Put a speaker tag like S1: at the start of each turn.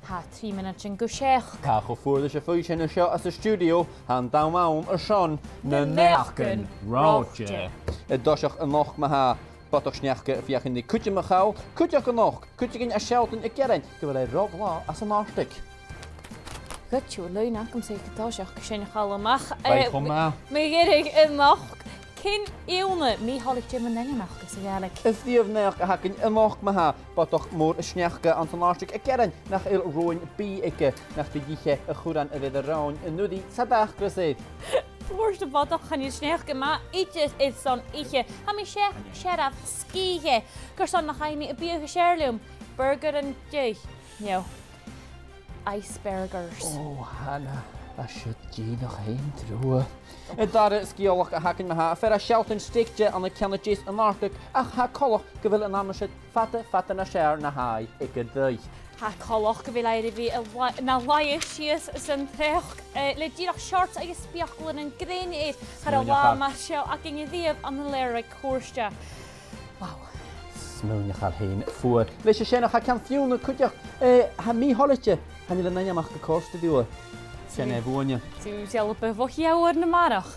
S1: Ha 3 minutes yn gwsiech.
S2: Cach o ffwrdd eisiau ffwys yn y sio as y studio, han daw mawn y Sion na neachgan Roger. Y dosiach yn loch ma ha, botoch sniachge fiach yn di cwtio ma chaw, cwtioch yn loch, cwtio gyn a siawt yn y gerain, gyfer ei rof la as yn arstig.
S1: Gutju, leun ac am sy'n gydosiach gysyn i chael ymach.
S2: Baich o ma.
S1: Mae gerig yn loch. Cyn iwna, mi holig dim yn ennill mach gysig aleg.
S2: Ys ddiaf neach a hagyn yn loch ma ha, botoch môr y sniachge an yn arstig y gerain, nach il rwy'n bi ige, nach di giche y chwran y fydd y rawn yn nŵdi sadach grysydd.
S1: Voorst de botoch gaan je sneeuwke, maar iets is zo'n ietsje. Ga me sheriff skiën. Kersan nog ga je me een beetje sherloom. Burger en jee. Jo. Icebergers.
S2: Oh, Hanna. A siwt di nog heen drwy. Y dar y sgiolach a hagyn ma ha, fer a siawt yn stigje an y cianna jys yn artig, ach ha colach gyfil yn amrysid fata na siar na hai i gydau.
S1: Ha colach gyfil air i fi na laia sias sy'n trech. Le dirach shorts ag ysbiachlyn yn grein eid. Har a wa ma siaw ac yn ddiaf am y ler ag cwrstio. Wow.
S2: Smwnach ar hyn ffwr. Leis y sienach a can ffiwn y cwdiach. Ha mi holitje. Han i le nanya mach dy cwrst y diwa. Sian e fwynio.
S1: Ti'n siarad o byfo hiawr na marach.